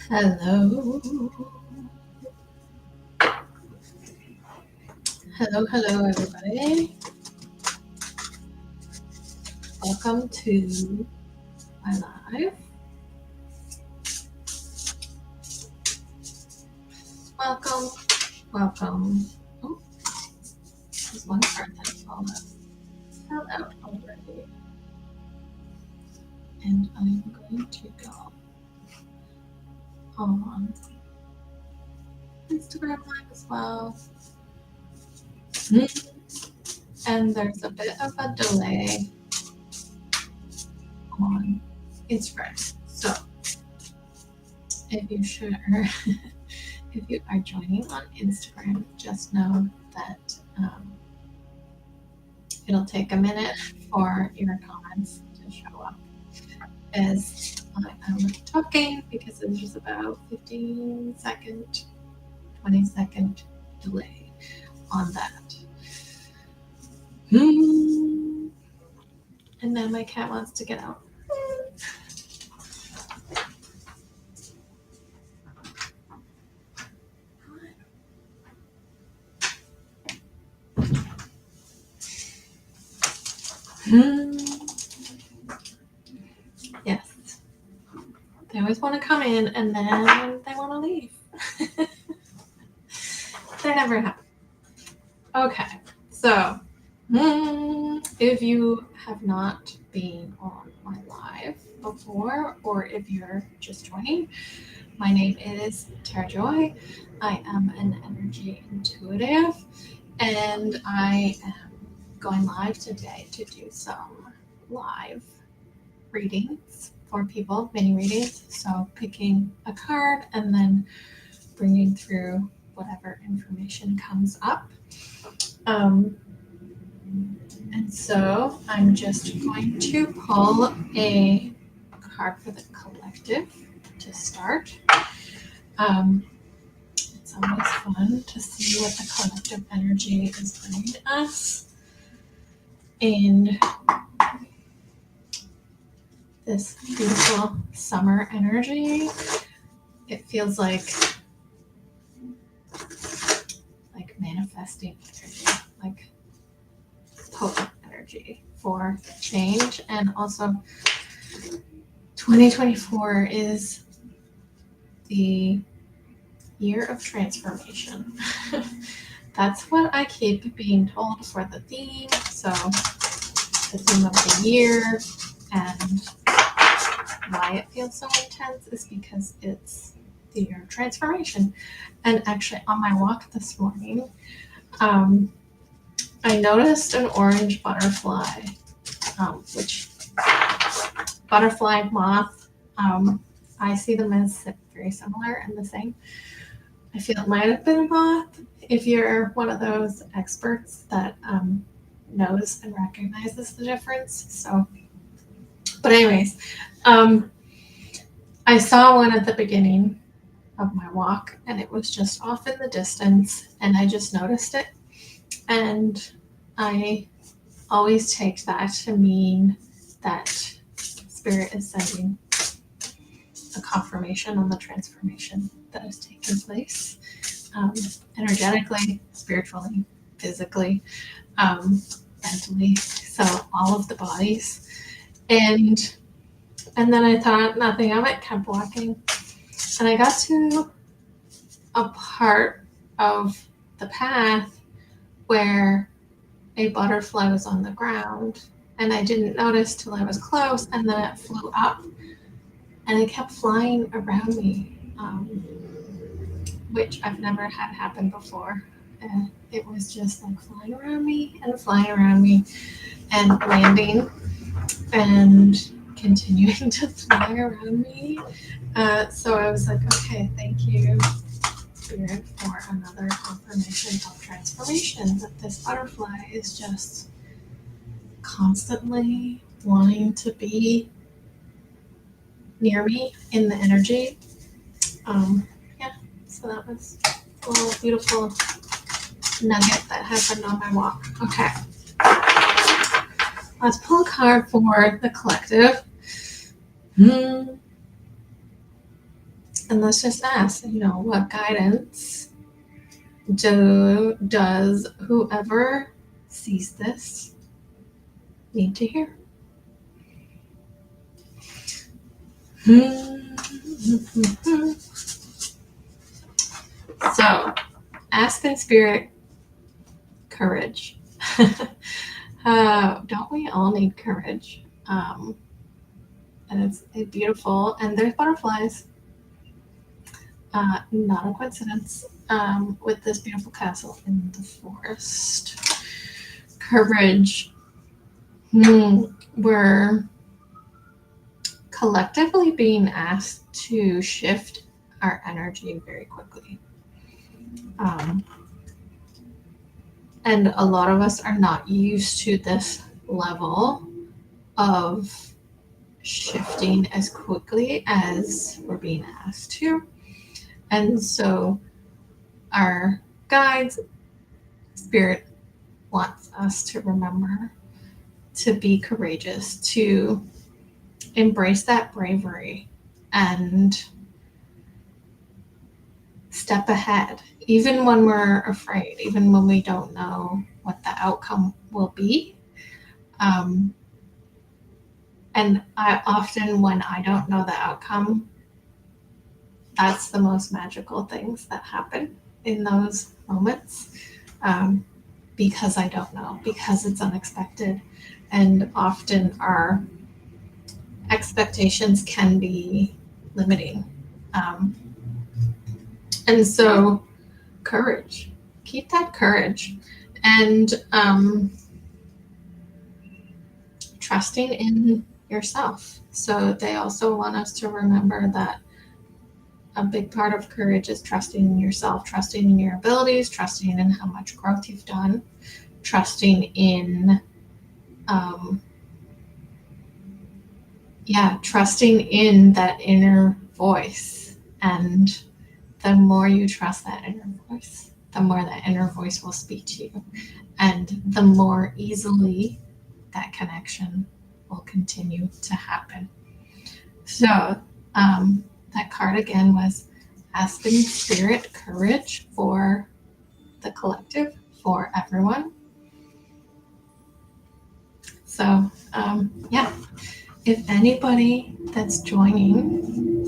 Hello. Hello, everybody. Welcome to my live. Welcome. Oh, there's one card that fell out already. And I'm going to go on Instagram Live as well. And there's a bit of a delay on Instagram. So if you are joining on Instagram, just know that it'll take a minute for your comments to show up as I am talking because there's about 15-second, 20-second delay on that. And then my cat wants to get out. Yes. They always want to come in and then they want to leave. They're never happy. Okay, so if you have not been on my live before, or if you're just joining, my name is Tara Joy. I am an energy intuitive, and I am going live today to do some live readings for people, mini readings. So picking a card and then bringing through whatever information comes up. And so I'm just going to pull a card for the collective to start. It's always fun to see what the collective energy is bringing us in this beautiful summer energy. It feels like manifesting energy, like potent energy for change. And also 2024 is the year of transformation. That's what I keep being told for the theme. So the theme of the year and why it feels so intense is because it's the year of transformation. And actually on my walk this morning, I noticed an orange butterfly, which butterfly moth, I see them as very similar and the same. I feel it might have been a moth if you're one of those experts that knows and recognizes the difference. So, but anyways, I saw one at the beginning of my walk and it was just off in the distance and I just noticed it. And I always take that to mean that Spirit is sending a confirmation on the transformation that has taken place, energetically, spiritually, physically, mentally, so all of the bodies. And then I thought nothing of it, kept walking, and I got to a part of the path where a butterfly was on the ground, and I didn't notice till I was close, and then it flew up, and it kept flying around me, which I've never had happen before. It was just like flying around me and landing and continuing to fly around me. So I was like, okay, thank you, Spirit, for another confirmation of transformation, that this butterfly is just constantly wanting to be near me in the energy. So that was a little beautiful nugget that happened on my walk. Okay. Let's pull a card for the collective. And let's just ask, what guidance does whoever sees this need to hear? So, ask in spirit, courage. Don't we all need courage? And it's beautiful. And there's butterflies. Not a coincidence. With this beautiful castle in the forest. Courage. We're collectively being asked to shift our energy very quickly. And a lot of us are not used to this level of shifting as quickly as we're being asked to. And so our guides, spirit wants us to remember to be courageous, to embrace that bravery and step ahead, even when we're afraid, even when we don't know what the outcome will be. And I often, when I don't know the outcome, that's the most magical things that happen in those moments, because I don't know, because it's unexpected. And often our expectations can be limiting. And so courage, keep that courage, and trusting in yourself. So they also want us to remember that a big part of courage is trusting in yourself, trusting in your abilities, trusting in how much growth you've done, trusting in, trusting in that inner voice. And the more you trust that inner voice, the more that inner voice will speak to you. And the more easily that connection will continue to happen. So that card again was asking spirit courage for the collective, for everyone. So if anybody that's joining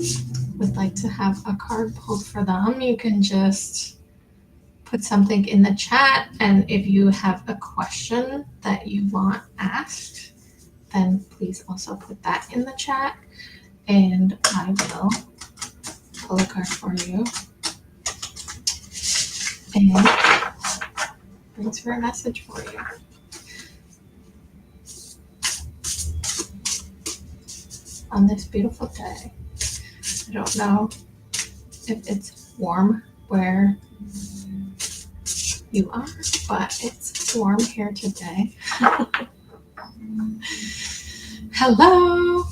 would like to have a card pulled for them, you can just put something in the chat. And if you have a question that you want asked, then please also put that in the chat, and I will pull a card for you and brings for a message for you. On this beautiful day. I don't know if it's warm where you are, but it's warm here today. Hello,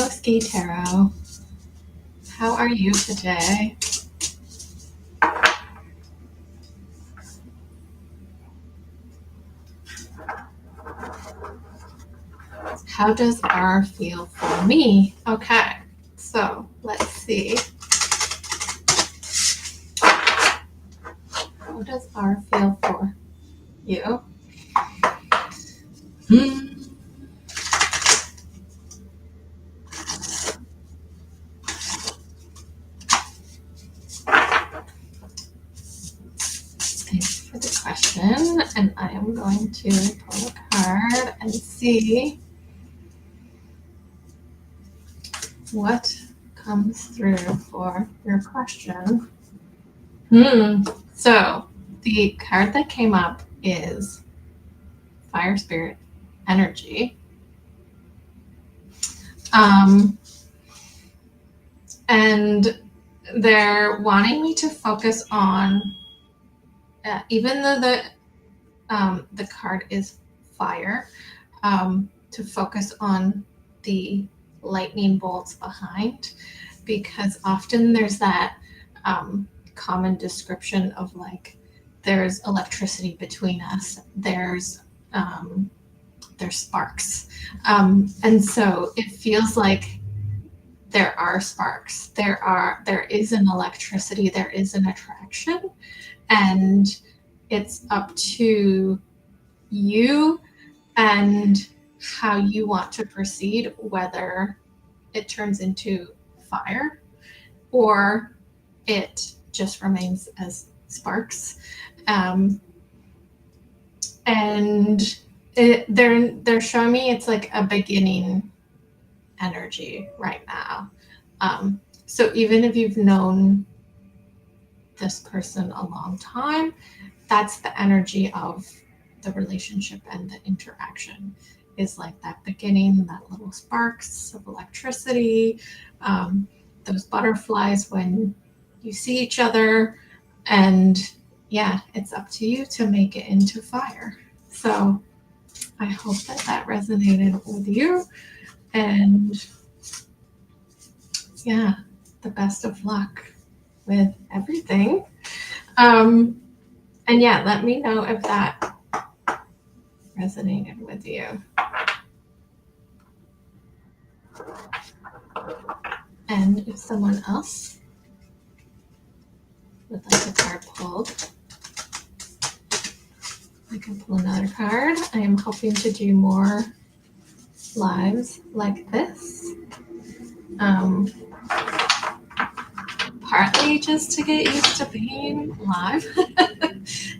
Ski Tarot. How are you today? How does R feel for me? Okay, so let's see. How does R feel for you? Thanks for the question, and I am going to pull a card and see what comes through for your question. So the card that came up is Fire Spirit Energy. And they're wanting me to focus on, even though the card is fire, to focus on the lightning bolts behind, because often there's that common description of like there's electricity between us, there's sparks, and so it feels like there are sparks. There is an electricity, there is an attraction, and it's up to you and how you want to proceed, whether it turns into fire or it just remains as sparks. Um, and they're showing me it's like a beginning energy right now. So even if you've known this person a long time, that's the energy of the relationship and the interaction, is like that beginning, that little sparks of electricity, those butterflies when you see each other. And yeah, it's up to you to make it into fire. So I hope that resonated with you. And yeah, the best of luck with everything. And yeah, let me know if that resonated with you. And if someone else would like a card pulled, I can pull another card. I am hoping to do more lives like this. Partly just to get used to being live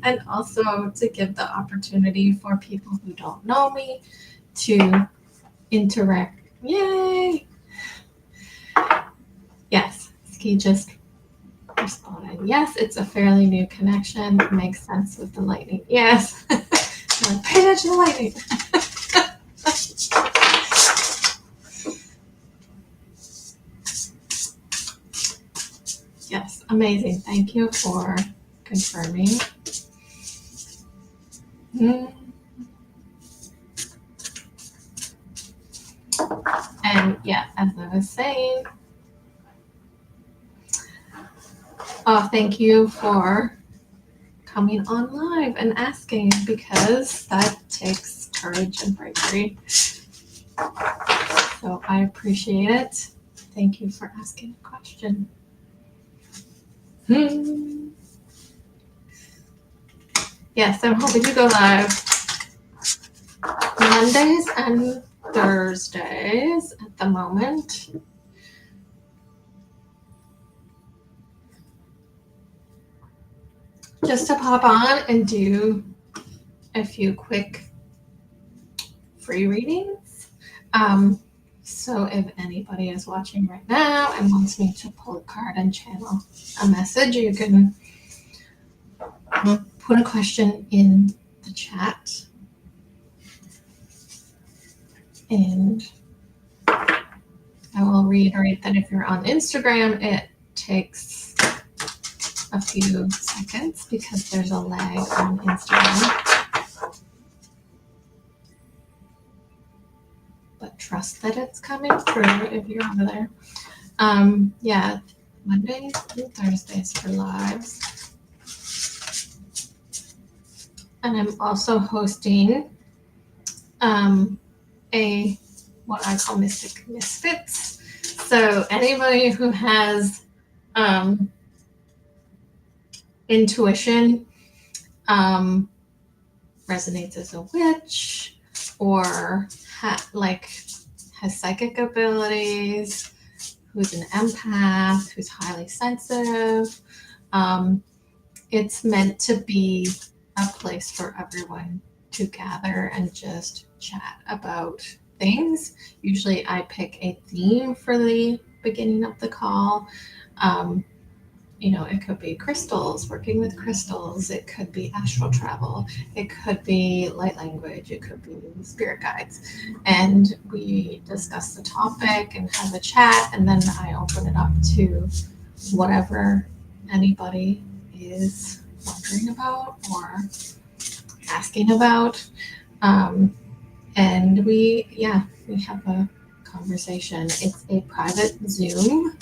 and also to give the opportunity for people who don't know me to interact. Yay! Yes, Ski just responded. Yes, it's a fairly new connection. It makes sense with the lightning. Yes. Pay attention to lightning. Yes, amazing. Thank you for confirming. And yeah, as I was saying, thank you for coming on live and asking, because that takes courage and bravery. So I appreciate it. Thank you for asking a question. Yes, I'm hoping to go live Mondays and Thursdays at the moment. Just to pop on and do a few quick free readings. So if anybody is watching right now and wants me to pull a card and channel a message, you can put a question in the chat. And I will reiterate that if you're on Instagram, it takes a few seconds because there's a lag on Instagram. But trust that it's coming through if you're over there. Yeah, Mondays and Thursdays for lives. And I'm also hosting what I call Mystic Misfits. So anybody who has intuition, resonates as a witch, or has psychic abilities, who's an empath, who's highly sensitive, it's meant to be a place for everyone to gather and just chat about things. Usually I pick a theme for the beginning of the call. It could be crystals, working with crystals. It could be astral travel. It could be light language. It could be spirit guides. And we discuss the topic and have a chat, and then I open it up to whatever anybody is wondering about or asking about. And we have a conversation. It's a private Zoom.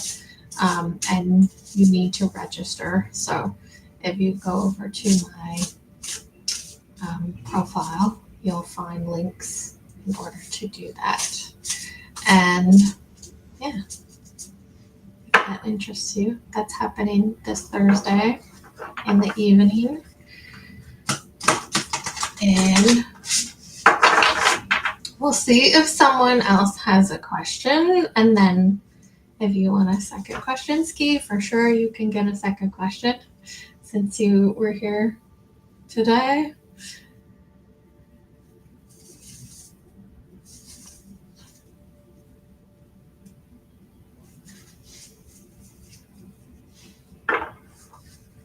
And you need to register. So if you go over to my profile, you'll find links in order to do that. And yeah, interests you. That's happening this Thursday in the evening. And we'll see if someone else has a question. And then if you want a second question, Ski, for sure you can get a second question since you were here today.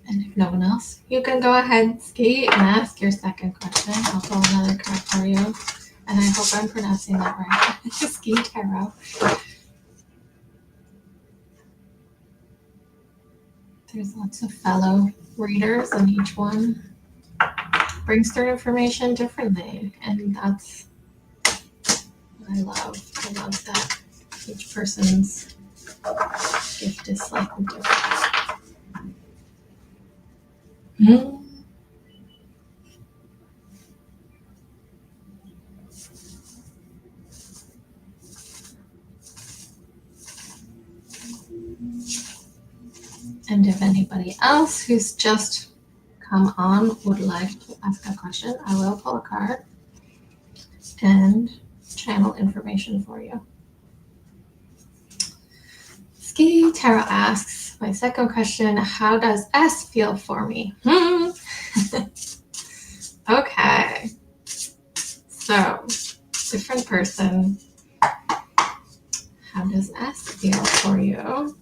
And if no one else, you can go ahead, Ski, and ask your second question. I'll pull another card for you. And I hope I'm pronouncing that right. Ski Tarot. There's lots of fellow readers, and each one brings through information differently. And that's what I love. I love that each person's gift is slightly different. And if anybody else who's just come on would like to ask a question, I will pull a card and channel information for you. Ski Tarot asks, my second question, how does S feel for me? Okay. So, different person. How does S feel for you?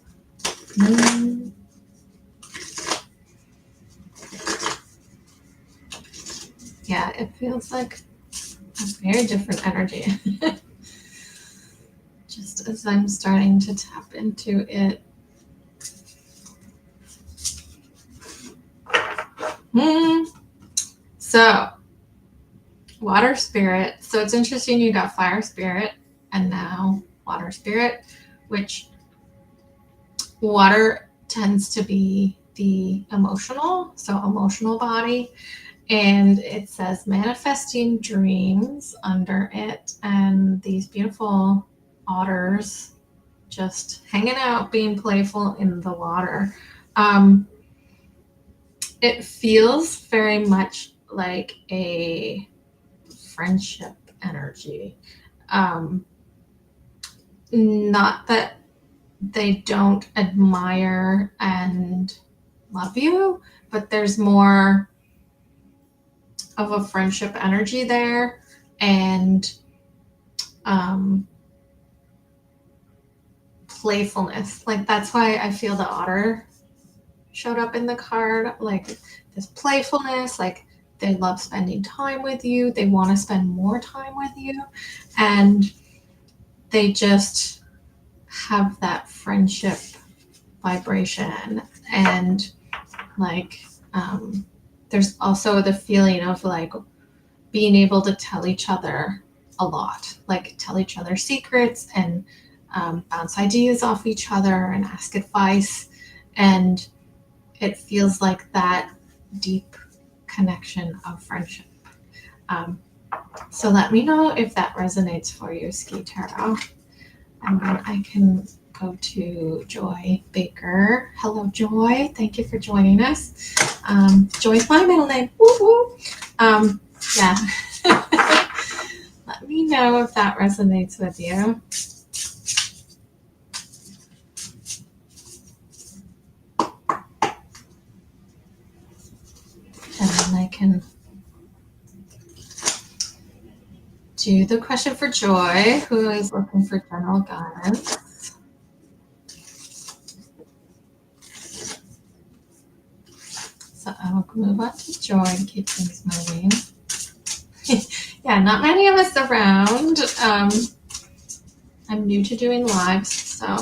Yeah, it feels like a very different energy. Just as I'm starting to tap into it. So, water spirit. So it's interesting you got fire spirit and now water spirit, which water tends to be the emotional, so emotional body. And it says manifesting dreams under it, and these beautiful otters just hanging out, being playful in the water. It feels very much like a friendship energy. Not that they don't admire and love you, but there's more of a friendship energy there, and playfulness. Like that's why I feel the otter showed up in the card, like this playfulness, like they love spending time with you, they want to spend more time with you, and they just have that friendship vibration. And like there's also the feeling of like being able to tell each other a lot, like tell each other secrets and bounce ideas off each other and ask advice. And it feels like that deep connection of friendship. So let me know if that resonates for you, Ski Tarot. And then I can go to Joy Baker. Hello, Joy. Thank you for joining us. Joy's my middle name. Woo-woo. Yeah. Let me know if that resonates with you. And then I can do the question for Joy, who is looking for general guidance. So I'll move on to Joy and keep things moving. Yeah, not many of us around. I'm new to doing lives, so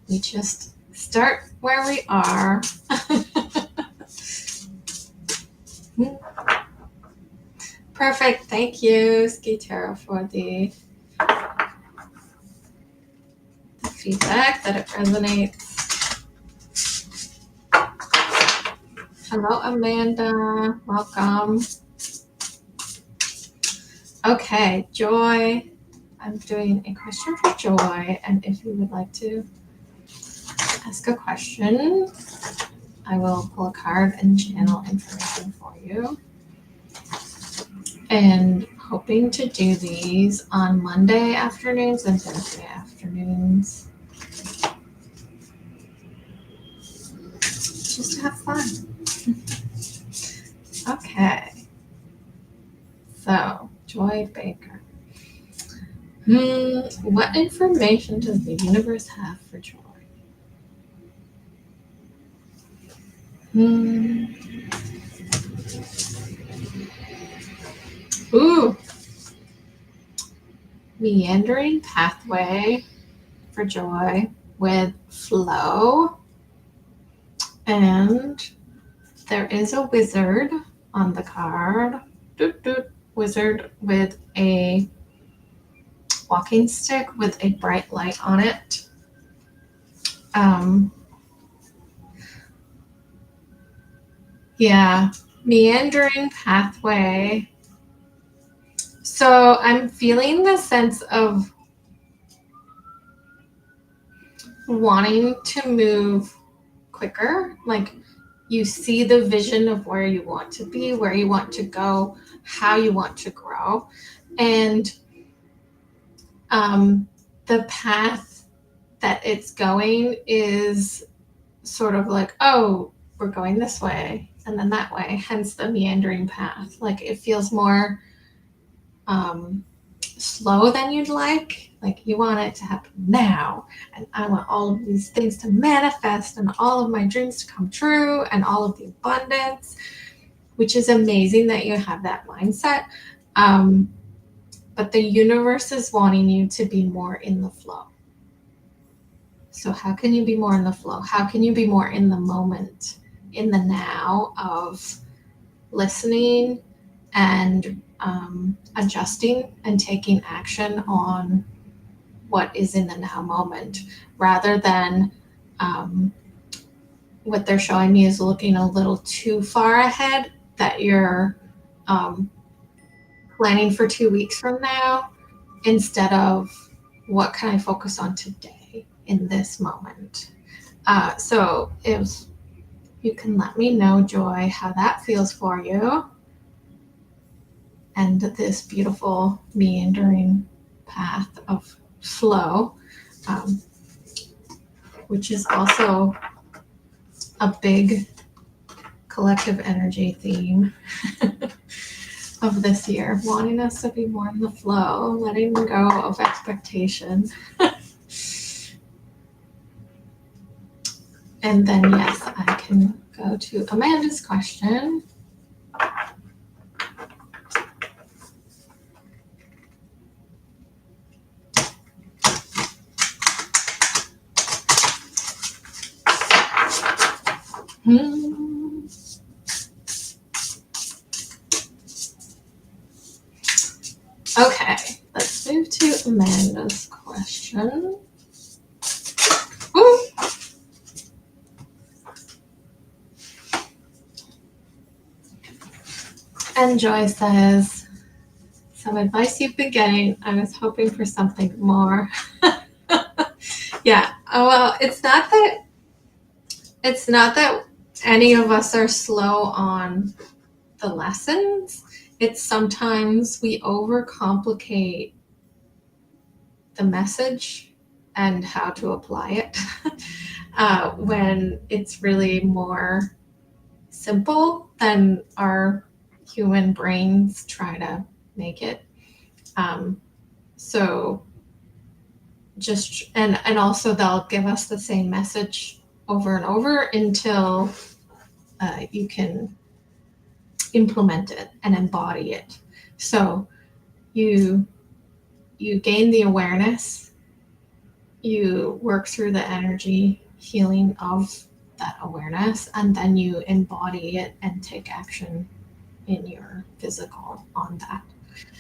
we just start where we are. Perfect. Thank you, Ski Tarot, for the feedback that it resonates. Hello, Amanda. Welcome. Okay, Joy. I'm doing a question for Joy, and if you would like to ask a question. I will pull a card and channel information for you. And hoping to do these on Monday afternoons and Thursday afternoons. Just to have fun. Okay. So, Joy Baker. What information does the universe have for Joy? Ooh. Meandering pathway for Joy with flow. And there is a wizard on the card. Wizard with a walking stick with a bright light on it. Yeah, meandering pathway. So I'm feeling the sense of wanting to move quicker. Like you see the vision of where you want to be, where you want to go, how you want to grow. And the path that it's going is sort of like, oh, we're going this way and then that way, hence the meandering path. Like it feels more slow than you'd like you want it to happen now, and I want all of these things to manifest and all of my dreams to come true and all of the abundance, which is amazing that you have that mindset. But the universe is wanting you to be more in the flow. So how can you be more in the flow? How can you be more in the moment, in the now of listening and adjusting and taking action on what is in the now moment, rather than what they're showing me is looking a little too far ahead, that you're planning for 2 weeks from now instead of what can I focus on today in this moment. So if you can let me know, Joy, how that feels for you, and this beautiful meandering path of flow, which is also a big collective energy theme of this year, wanting us to be more in the flow, letting go of expectation. And then, yes, I can go to Amanda's question. Okay, let's move to Amanda's question. Woo! And Joy says, some advice you've been getting. I was hoping for something more. Yeah. Well, it's not that any of us are slow on the lessons. It's sometimes we overcomplicate the message and how to apply it when it's really more simple than our human brains try to make it. So just, and also they'll give us the same message over and over until you can implement it and embody it. So you gain the awareness, you work through the energy healing of that awareness, and then you embody it and take action in your physical on that.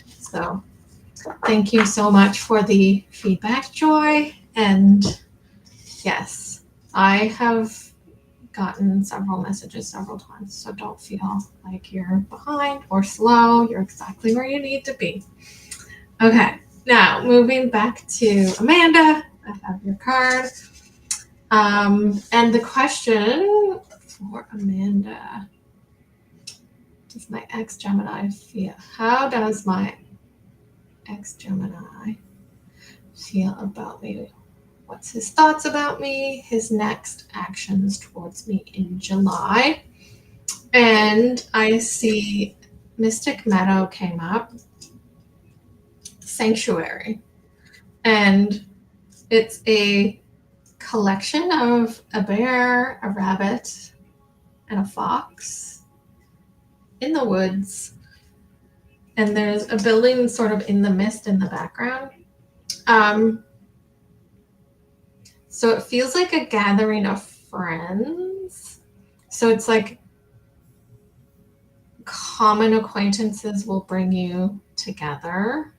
So thank you so much for the feedback, Joy. And yes, I have gotten several messages several times, so don't feel like you're behind or slow. You're exactly where you need to be. Okay, now moving back to Amanda. I have your card. And the question for Amanda, does my ex-Gemini feel? How does my ex-Gemini feel about me? What's his thoughts about me? His next actions towards me in July. And I see Mystic Meadow came up, Sanctuary. And it's a collection of a bear, a rabbit, and a fox in the woods. And there's a building sort of in the mist in the background. So it feels like a gathering of friends. So it's like common acquaintances will bring you together.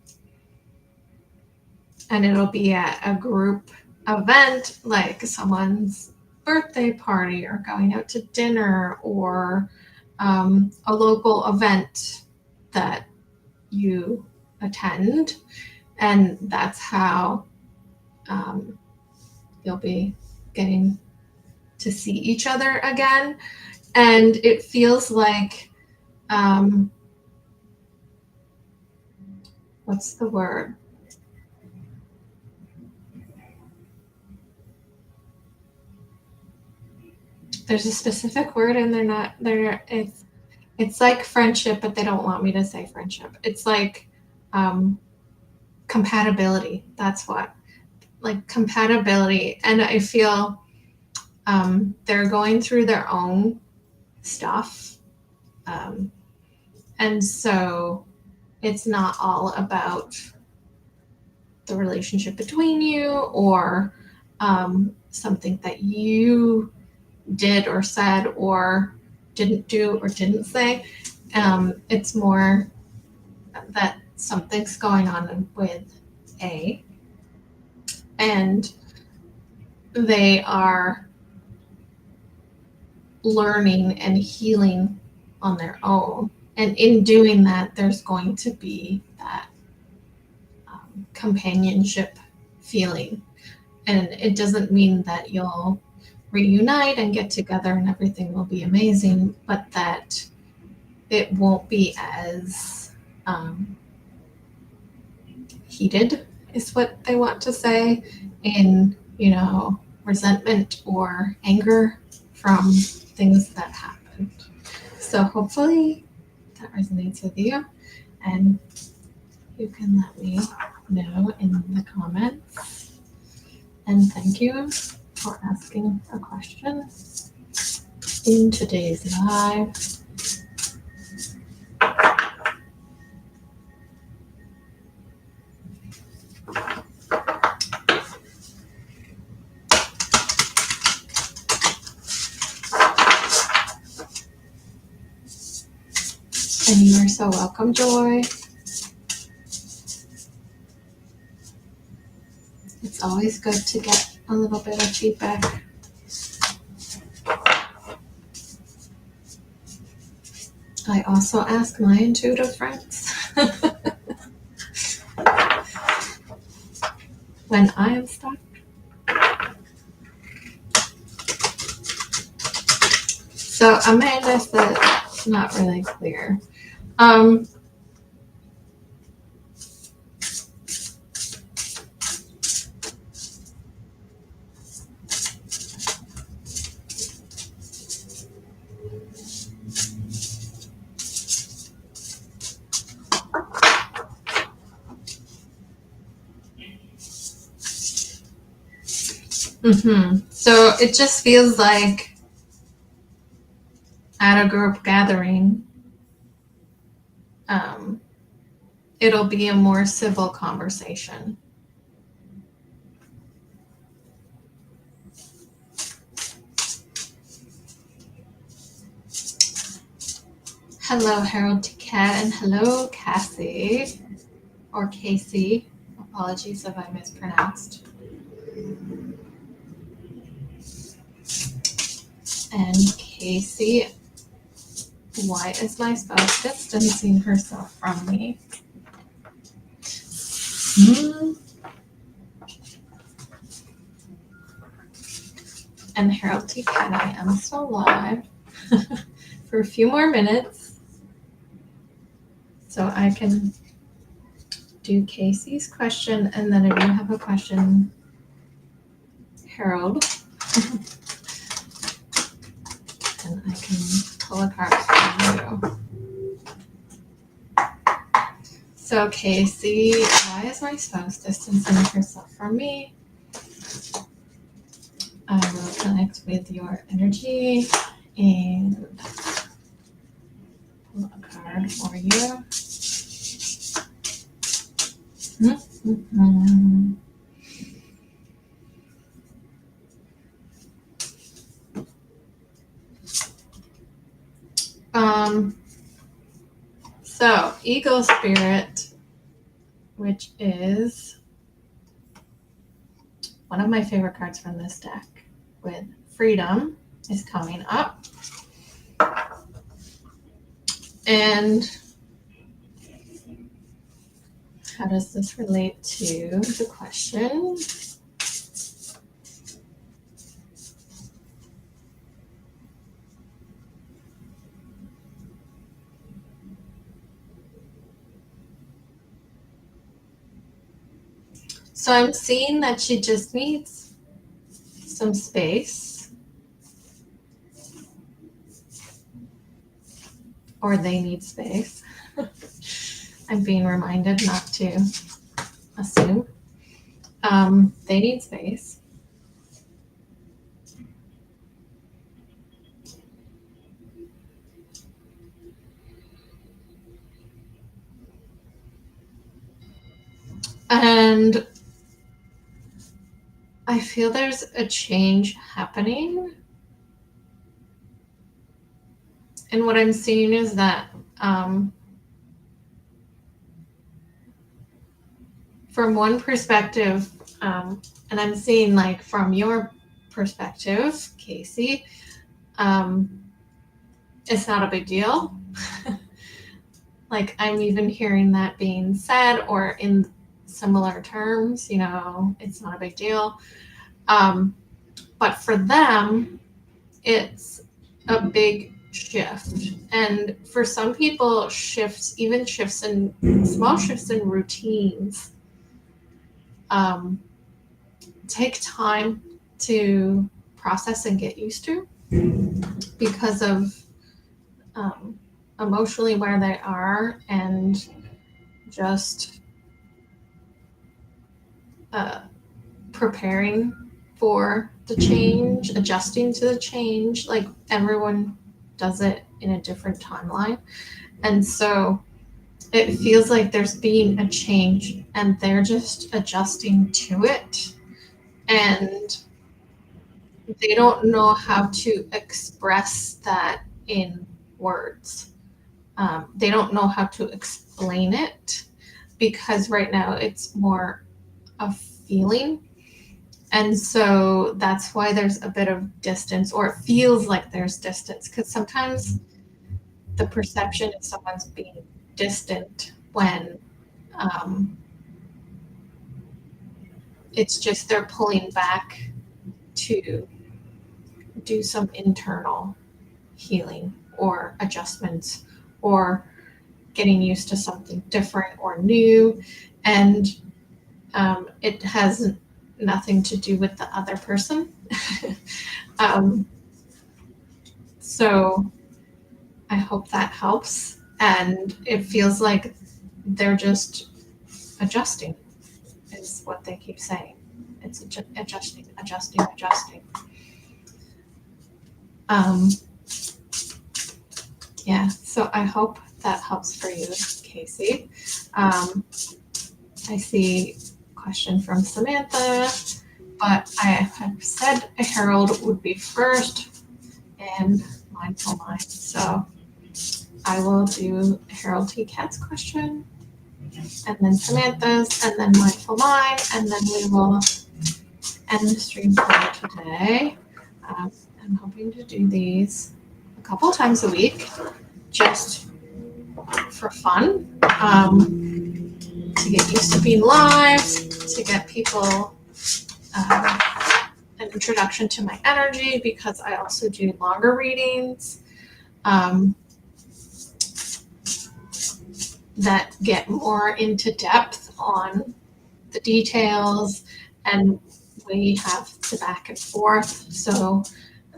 And it'll be at a group event, like someone's birthday party or going out to dinner, or a local event that you attend. And that's how you'll be getting to see each other again. And it feels like, what's the word? There's a specific word and they're not there. It's like friendship, but they don't want me to say friendship. It's like compatibility. That's what, like compatibility. And I feel they're going through their own stuff. And so it's not all about the relationship between you or something that you did or said or didn't do or didn't say. It's more that something's going on with A, and they are learning and healing on their own. And in doing that, there's going to be that companionship feeling. And it doesn't mean that you'll reunite and get together and everything will be amazing, but that it won't be as heated is what they want to say, in, resentment or anger from things that happened. So hopefully that resonates with you, and you can let me know in the comments. And thank you for asking a question in today's live. And you are so welcome, Joy. It's always good to get a little bit of feedback. I also ask my intuitive friends when I am stuck. So Amanda said, not really clear. So it just feels like at a group gathering, it'll be a more civil conversation. Hello, Harold Cat, and hello, Cassie, or Casey. Apologies if I mispronounced. And Casey, why is my spouse distancing herself from me? And Harold T. Cat, I am still live for a few more minutes so I can do Casey's question, and then if you have a question, Harold, and I can pull a card for you. So Casey, why is my spouse distancing herself from me? I will connect with your energy and pull a card for you. So Eagle Spirit, which is one of my favorite cards from this deck, with freedom, is coming up. And how does this relate to the question? So I'm seeing that she just needs some space, or they need space. I'm being reminded not to assume. They need space. And I feel there's a change happening. And what I'm seeing is that from one perspective, and I'm seeing like from your perspective, Casey, it's not a big deal. Like I'm even hearing that being said, or in similar terms, you know, it's not a big deal. But for them, it's a big shift. And for some people, even shifts in small shifts in routines, take time to process and get used to because of emotionally where they are, and just preparing for the change, adjusting to the change. Like everyone does it in a different timeline. And so it feels like there's being a change and they're just adjusting to it. And they don't know how to express that in words. They don't know how to explain it because right now it's more a feeling. And so that's why there's a bit of distance, or it feels like there's distance, because sometimes the perception is someone's being distant when it's just they're pulling back to do some internal healing or adjustments or getting used to something different or new. And it has nothing to do with the other person. So I hope that helps. And it feels like they're just adjusting, is what they keep saying. It's adjusting. Yeah, so I hope that helps for you, Casey. I see a question from Samantha, but I have said Harold would be first and Mindful Mind. So I will do Harold T. Cat's question, and then Samantha's, and then Mindful Mind, and then we will end the stream for today. I'm hoping to do these a couple times a week, just for fun, to get used to being live, to get people an introduction to my energy because I also do longer readings that get more into depth on the details, and we have the back and forth. So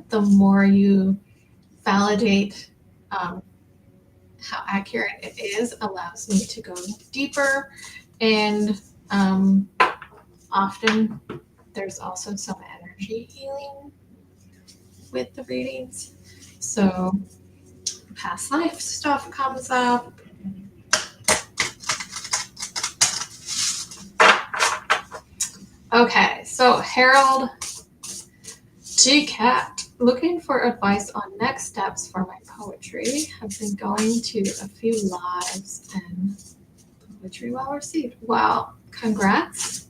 the more you validate how accurate it is, allows me to go deeper. And often there's also some energy healing with the readings. So past life stuff comes up. Okay, so Harold G. Cat, looking for advice on next steps for my poetry. Have been going to a few lives and poetry well received. Wow, congrats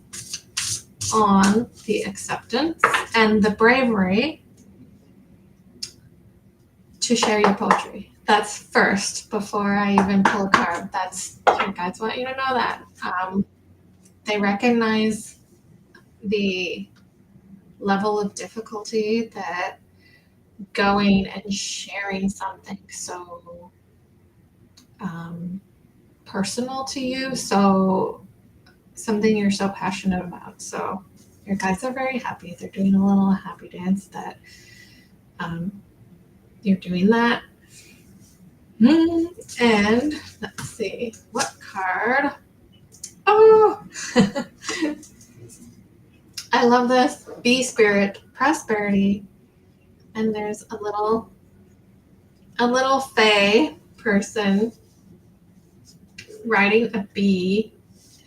on the acceptance and the bravery to share your poetry. That's first before I even pull a card. That's your guides want you to know that. They recognize the level of difficulty that going and sharing something so personal to you, so something you're so passionate about. So your guides are very happy. They're doing a little happy dance that you're doing that. And let's see, what card? Oh, I love this. Bee spirit, prosperity. And there's a little fae person riding a bee,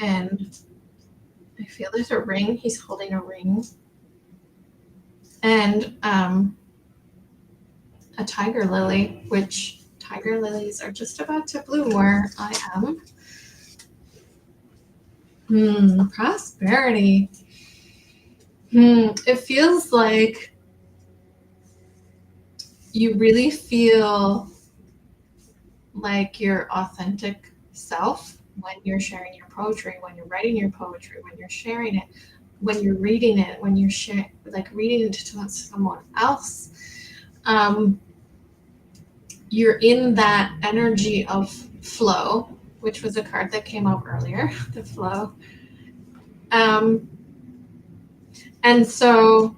and I feel there's a ring. He's holding a ring. And a tiger lily, which tiger lilies are just about to bloom where I am. Prosperity. It feels like you really feel like your authentic self when you're sharing your poetry, when you're writing your poetry, when you're sharing it, when you're reading it, when you're reading it to someone else. You're in that energy of flow, which was a card that came up earlier, the flow. And so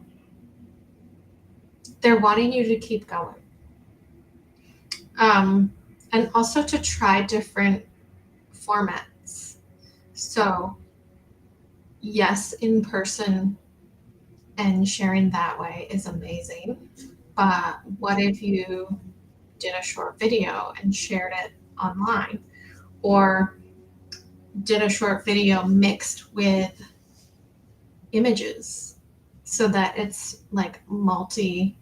they're wanting you to keep going. And also to try different formats. So yes, in person and sharing that way is amazing. But what if you did a short video and shared it online, or did a short video mixed with images so that it's like multimedia,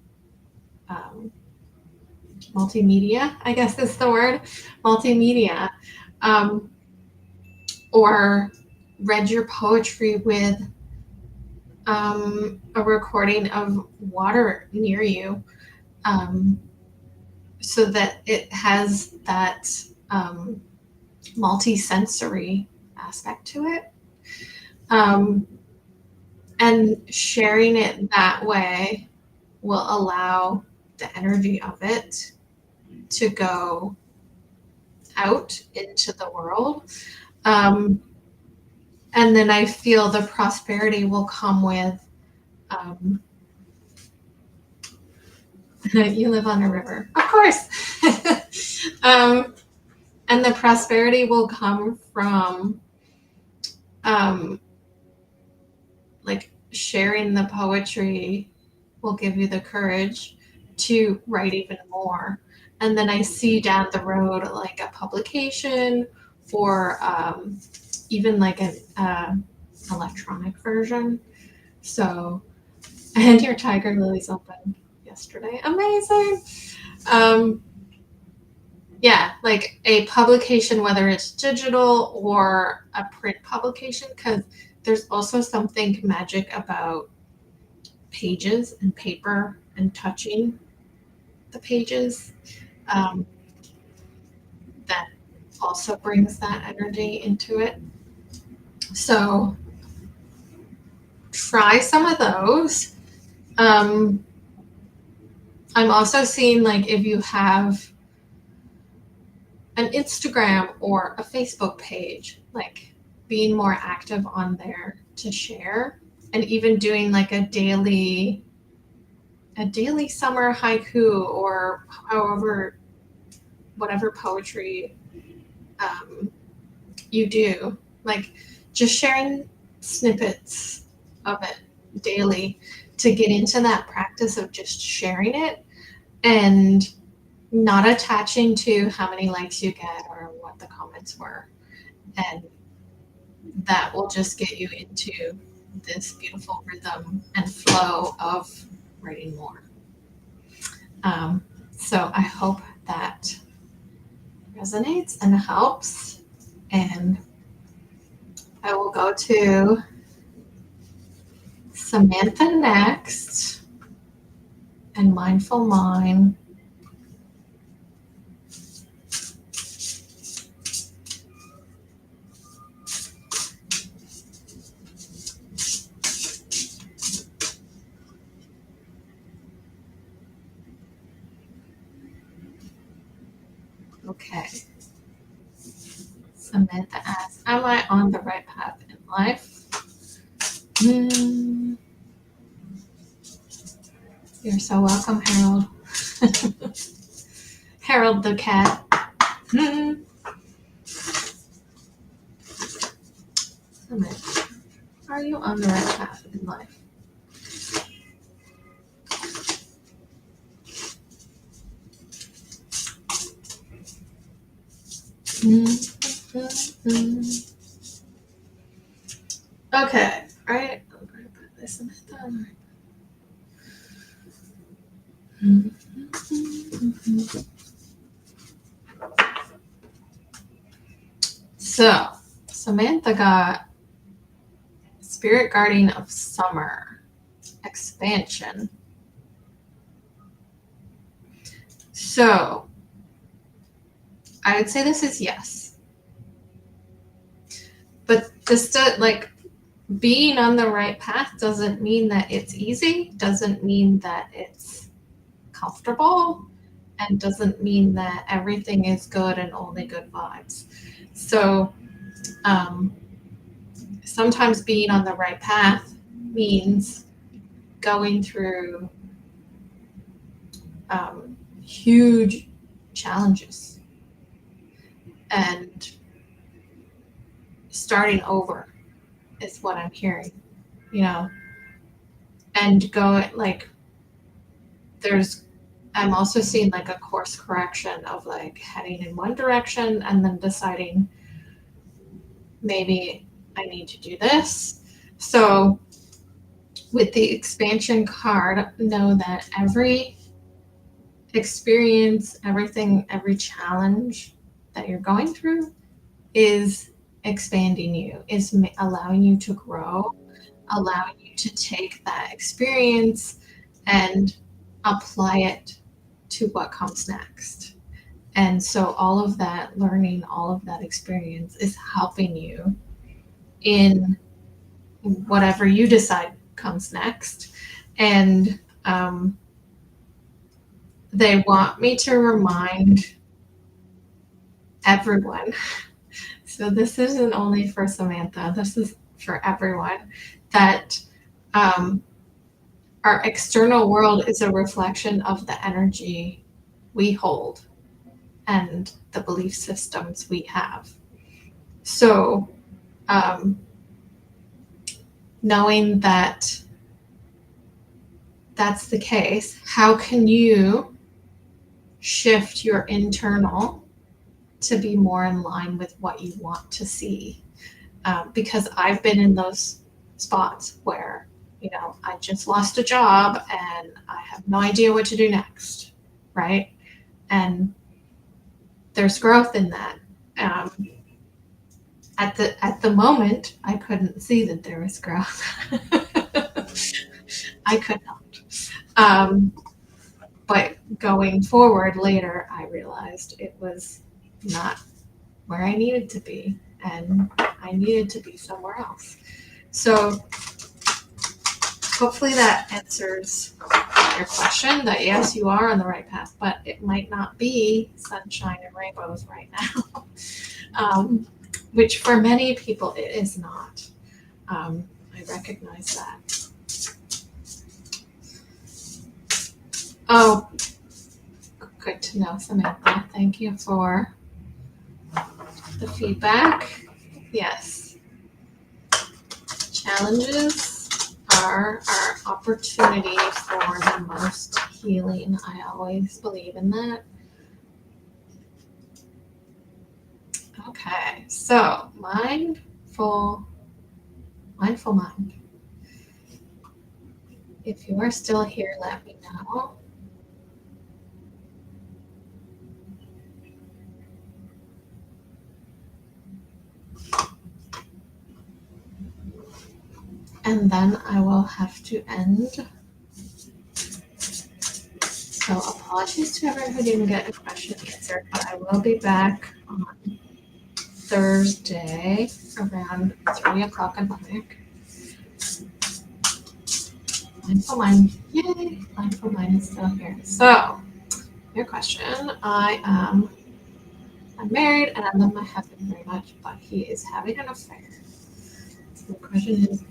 I guess is the word, multimedia, or read your poetry with a recording of water near you, so that it has that multi-sensory aspect to it. And sharing it that way will allow the energy of it to go out into the world. And then I feel the prosperity will come with, you live on a river, of course. And the prosperity will come from like sharing the poetry will give you the courage to write even more. And then I see down the road like a publication, or even like an electronic version. So, and your tiger lilies opened yesterday. Amazing. Yeah, like a publication, whether it's digital or a print publication, because there's also something magic about pages and paper and touching the pages that also brings that energy into it. So try some of those. I'm also seeing like if you have an Instagram or a Facebook page, like being more active on there to share, and even doing like a daily summer haiku, or however, whatever poetry you do, like just sharing snippets of it daily to get into that practice of just sharing it and not attaching to how many likes you get or what the comments were. And that will just get you into this beautiful rhythm and flow of writing more. So I hope that resonates and helps. And I will go to Samantha next and Mindful Mind. Okay. Samantha asks, am I on the right path in life? You're so welcome, Harold. Harold the cat. Samantha, are you on the right path in life? Okay, all right. I'm going to put this Samantha. So, Samantha got Spirit Guardian of Summer expansion. So, I would say this is yes. But this like being on the right path doesn't mean that it's easy, doesn't mean that it's comfortable, and doesn't mean that everything is good and only good vibes. So sometimes being on the right path means going through huge challenges and starting over is what I'm hearing, and go like I'm also seeing like a course correction of like heading in one direction and then deciding maybe I need to do this. So with the expansion card, know that every experience, every challenge that you're going through is expanding you, is allowing you to grow, allowing you to take that experience and apply it to what comes next. And so all of that learning, all of that experience is helping you in whatever you decide comes next. And they want me to remind everyone, so this isn't only for Samantha, this is for everyone, that our external world is a reflection of the energy we hold and the belief systems we have. So knowing that that's the case, how can you shift your internal to be more in line with what you want to see? Because I've been in those spots where, I just lost a job and I have no idea what to do next, right? And there's growth in that. At the moment, I couldn't see that there was growth. I could not. But going forward later, I realized it was not where I needed to be, and I needed to be somewhere else. So hopefully that answers your question, that yes, you are on the right path, but it might not be sunshine and rainbows right now. Which for many people it is not. I recognize that. Oh, good to know, Samantha. Thank you for the feedback. Yes. Challenges are our opportunity for the most healing. I always believe in that. Okay, so mindful mind. If you are still here, let me know. And then I will have to end. So apologies to everyone who didn't get a question answered, but I will be back on Thursday around 3 o'clock in the morning. Mindful Mind, yay! Mindful Mind is still here. So, your question, I'm married and I love my husband very much, but he is having an affair. So the question is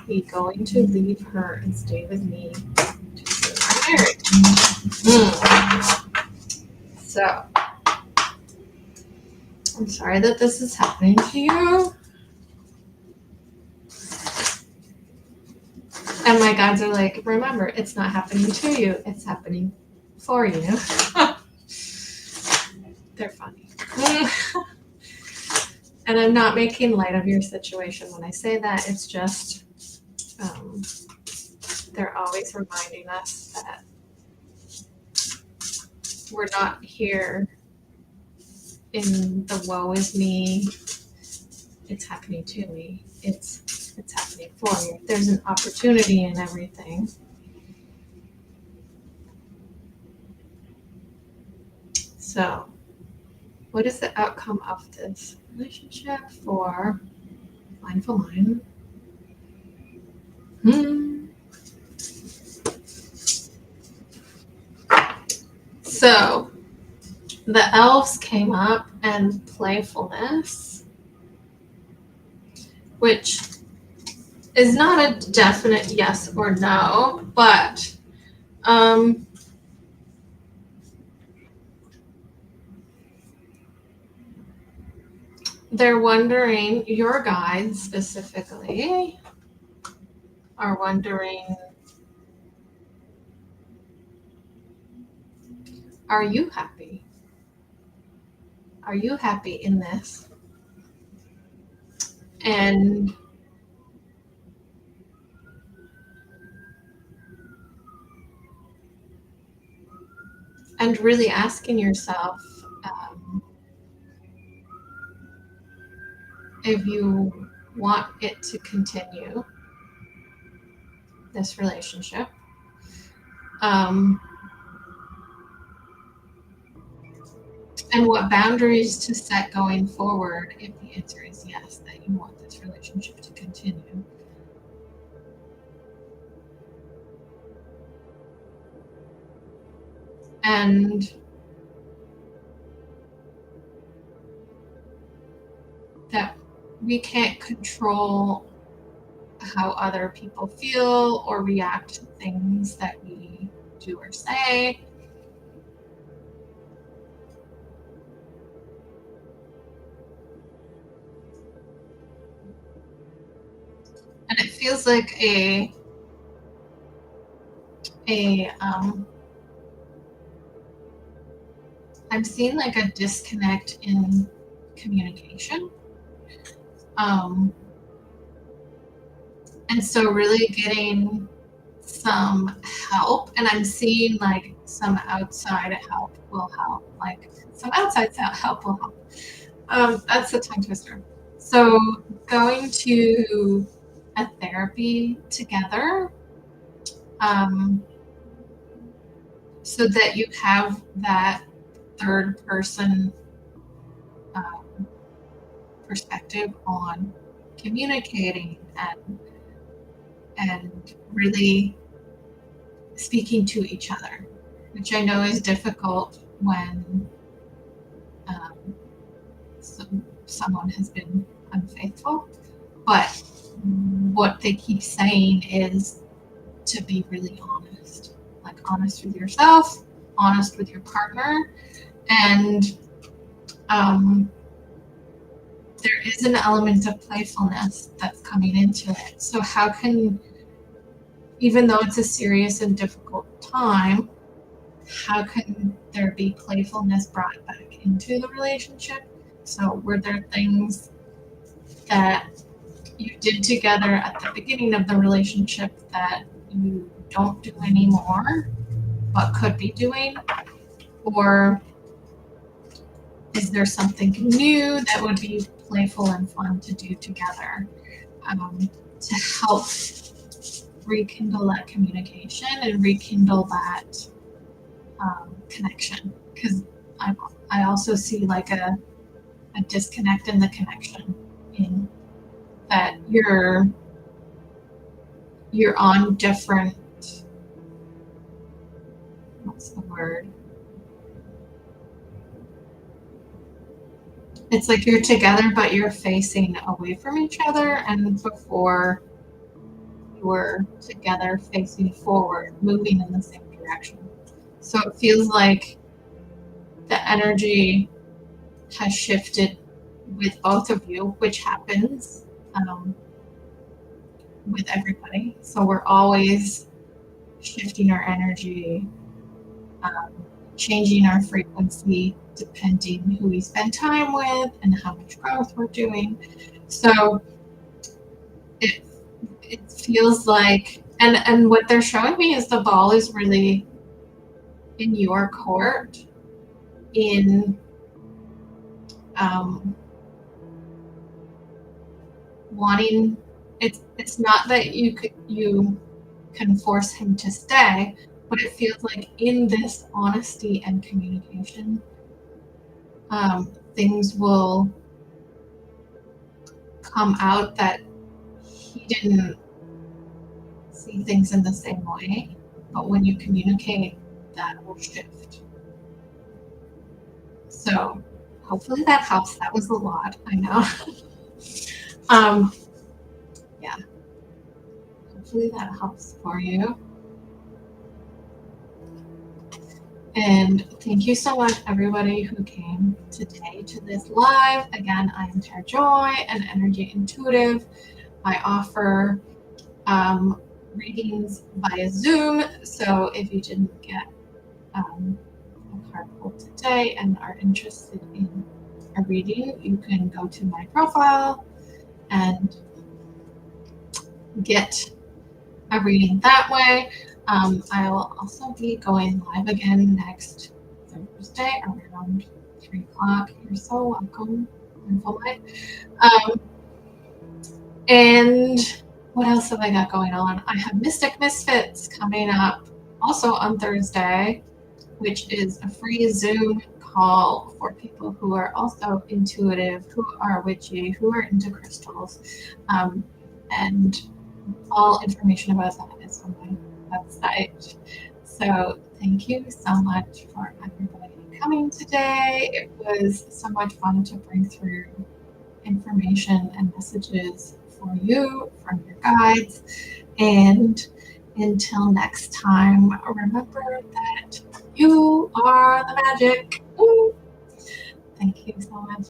he going to leave her and stay with me to stay married? So, I'm sorry that this is happening to you. And my guides are like, remember, it's not happening to you, it's happening for you. They're funny. And I'm not making light of your situation when I say that. It's just, they're always reminding us that we're not here in the woe is me, it's happening to me. It's happening for you. There's an opportunity in everything. So, what is the outcome of this relationship for Mindful Mind? So, the elves came up and playfulness, which is not a definite yes or no, but they're wondering, your guides specifically are wondering, are you happy? Are you happy in this? And really asking yourself if you want it to continue, this relationship. And what boundaries to set going forward if the answer is yes, that you want this relationship to continue. And that we can't control how other people feel or react to things that we do or say. And it feels like I'm seeing like a disconnect in communication. And so really getting some help, and I'm seeing like some outside help will help, like some outside help will help. That's a tongue twister. So going to a therapy together, so that you have that third person perspective on communicating and really speaking to each other, which I know is difficult when um, someone has been unfaithful. But what they keep saying is to be really honest, like honest with yourself, honest with your partner, and um, there is an element of playfulness that's coming into it. So, how can, even though it's a serious and difficult time, how can there be playfulness brought back into the relationship? So, were there things that you did together at the beginning of the relationship that you don't do anymore, but could be doing? Or is there something new that would be playful and fun to do together to help rekindle that communication and rekindle that connection? Because I also see like a disconnect in the connection, in that you're on different, what's the word? It's like you're together, but you're facing away from each other, and before you were together facing forward, moving in the same direction. So it feels like the energy has shifted with both of you, which happens with everybody. So we're always shifting our energy, um, changing our frequency depending who we spend time with and how much growth we're doing. So it feels like, and what they're showing me is the ball is really in your court, in wanting, it's not that you can force him to stay, but it feels like in this honesty and communication, things will come out that he didn't see things in the same way, but when you communicate, that will shift. So hopefully that helps. That was a lot, I know. Yeah, hopefully that helps for you. And thank you so much, everybody who came today to this live. Again, I am Tara Joy, an energy intuitive. I offer readings via Zoom. So if you didn't get a card pull today and are interested in a reading, you can go to my profile and get a reading that way. I will also be going live again next Thursday around 3 o'clock. You're so welcome. And what else have I got going on? I have Mystic Misfits coming up also on Thursday, which is a free Zoom call for people who are also intuitive, who are witchy, who are into crystals. And all information about that is on my website. So thank you so much for everybody coming today. It was so much fun to bring through information and messages for you from your guides. And until next time, remember that you are the magic. Ooh. Thank you so much.